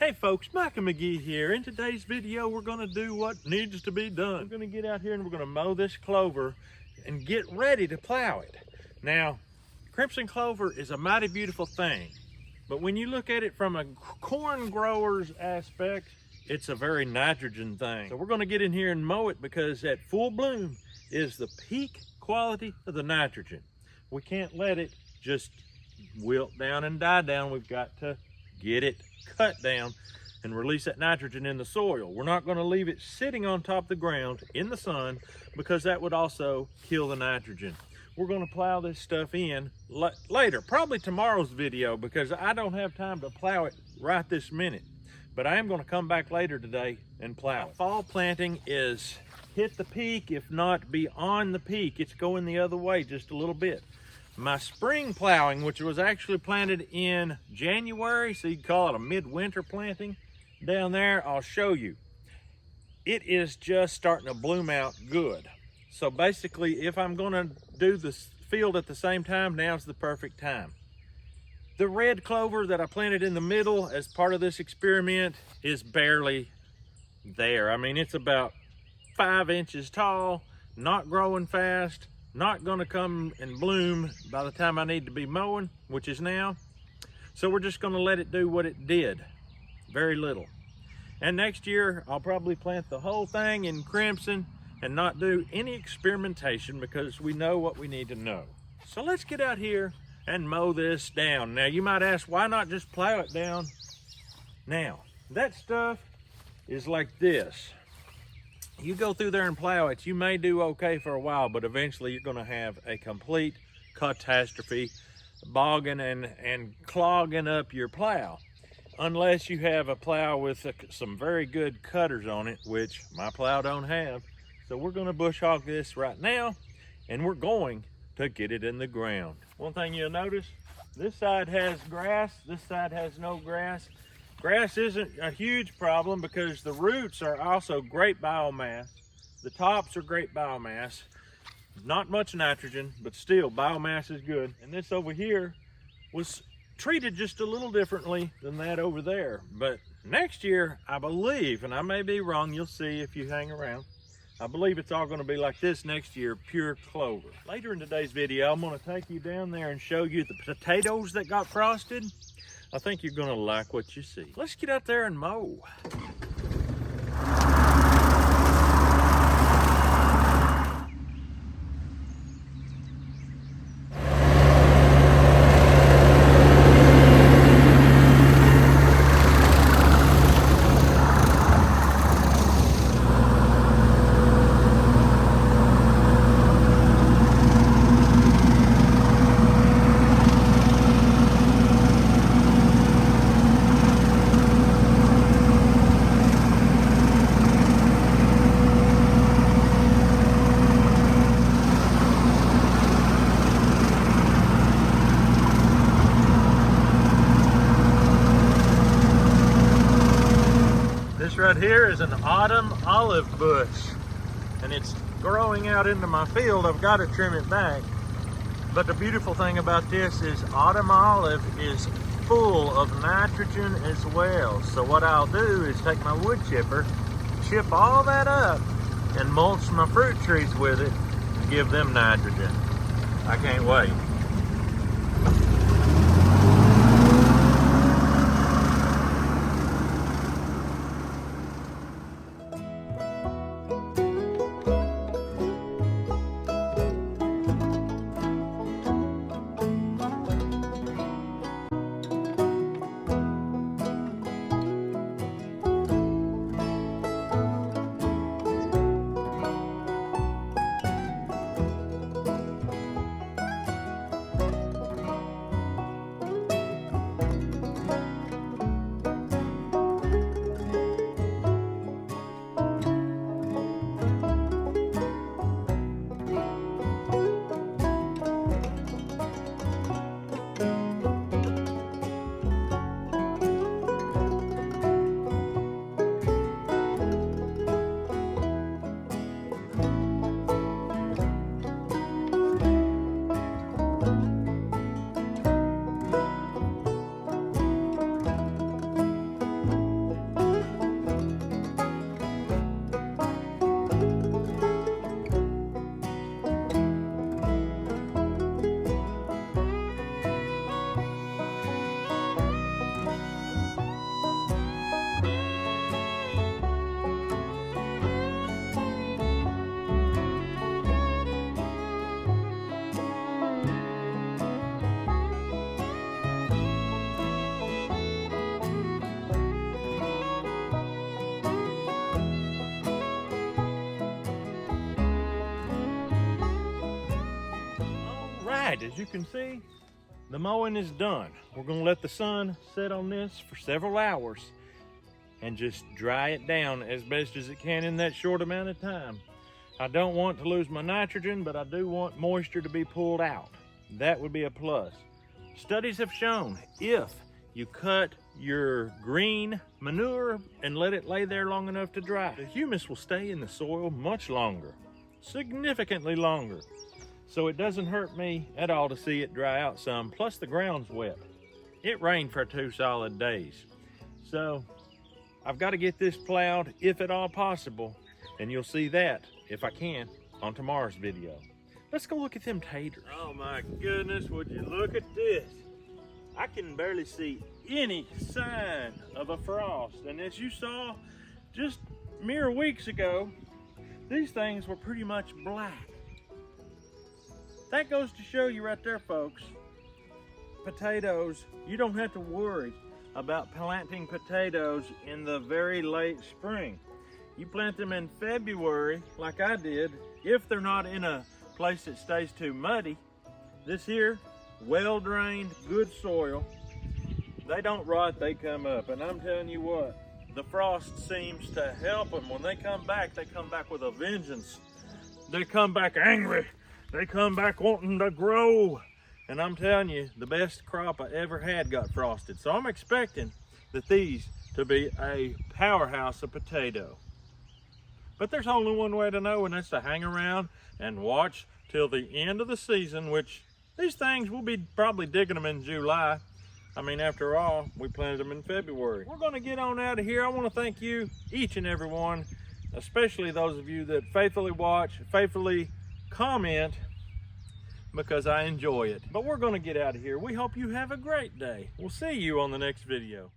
Hey folks, Micah McGee here. In today's video, we're gonna do what needs to be done. We're gonna get out here and we're gonna mow this clover and get ready to plow it. Now, crimson clover is a mighty beautiful thing, but when you look at it from a corn grower's aspect, it's a very nitrogen thing. So we're gonna get in here and mow it because at full bloom is the peak quality of the nitrogen. We can't let it just wilt down and die down. We've got to get it cut down and release that nitrogen in the soil. We're not going to leave it sitting on top of the ground in the sun because that would also kill the nitrogen. We're going to plow this stuff in later, probably tomorrow's video, because I don't have time to plow it right this minute. But I am going to come back later today and plow it. Fall planting is hit the peak, if not beyond the peak. It's going the other way just a little bit. My spring plowing, which was actually planted in January, so you can call it a midwinter planting down there, I'll show you. It is just starting to bloom out good. So basically, if I'm gonna do this field at the same time, now's the perfect time. The red clover that I planted in the middle as part of this experiment is barely there. I mean, it's about 5 inches tall, not growing fast, not gonna come and bloom by the time I need to be mowing, which is now. So we're just gonna let it do what it did, very little. And next year, I'll probably plant the whole thing in crimson and not do any experimentation because we know what we need to know. So let's get out here and mow this down. Now you might ask, why not just plow it down now? That stuff is like this. You go through there and plow it, you may do okay for a while, but eventually you're gonna have a complete catastrophe, bogging and clogging up your plow. Unless you have a plow with some very good cutters on it, which my plow don't have. So we're gonna bush hog this right now, and we're going to get it in the ground. One thing you'll notice, this side has grass, this side has no grass. Grass isn't a huge problem because the roots are also great biomass. The tops are great biomass. Not much nitrogen, but still biomass is good. And this over here was treated just a little differently than that over there. But next year, I believe, and I may be wrong, you'll see if you hang around, I believe it's all gonna be like this next year, pure clover. Later in today's video, I'm gonna take you down there and show you the potatoes that got frosted. I think you're gonna like what you see. Let's get out there and mow. This right here is an autumn olive bush, and it's growing out into my field. I've got to trim it back. But the beautiful thing about this is autumn olive is full of nitrogen as well. So what I'll do is take my wood chipper, chip all that up, and mulch my fruit trees with it and give them nitrogen. I can't wait. as you can see, the mowing is done. We're gonna let the sun set on this for several hours and just dry it down as best as it can in that short amount of time. I don't want to lose my nitrogen, but I do want moisture to be pulled out. That would be a plus. Studies have shown if you cut your green manure and let it lay there long enough to dry, the humus will stay in the soil much longer, significantly longer. So it doesn't hurt me at all to see it dry out some, plus the ground's wet. It rained for 2 solid days. So I've got to get this plowed if at all possible, and you'll see that, if I can, on tomorrow's video. Let's go look at them taters. Oh my goodness, would you look at this? I can barely see any sign of a frost. And as you saw just mere weeks ago, these things were pretty much black. That goes to show you right there, folks. Potatoes, you don't have to worry about planting potatoes in the very late spring. You plant them in February, like I did, if they're not in a place that stays too muddy. This here, well-drained, good soil. They don't rot, they come up. And I'm telling you what, the frost seems to help them. When they come back with a vengeance. They come back angry. They come back wanting to grow. And I'm telling you, the best crop I ever had got frosted. So I'm expecting that these to be a powerhouse of potato. But there's only one way to know, and that's to hang around and watch till the end of the season, which these things, we'll be probably digging them in July. I mean, after all, we planted them in February. We're gonna get on out of here. I wanna thank you, each and every one, especially those of you that faithfully watch, faithfully comment, because I enjoy it. But we're gonna get out of here. We hope you have a great day. We'll see you on the next video.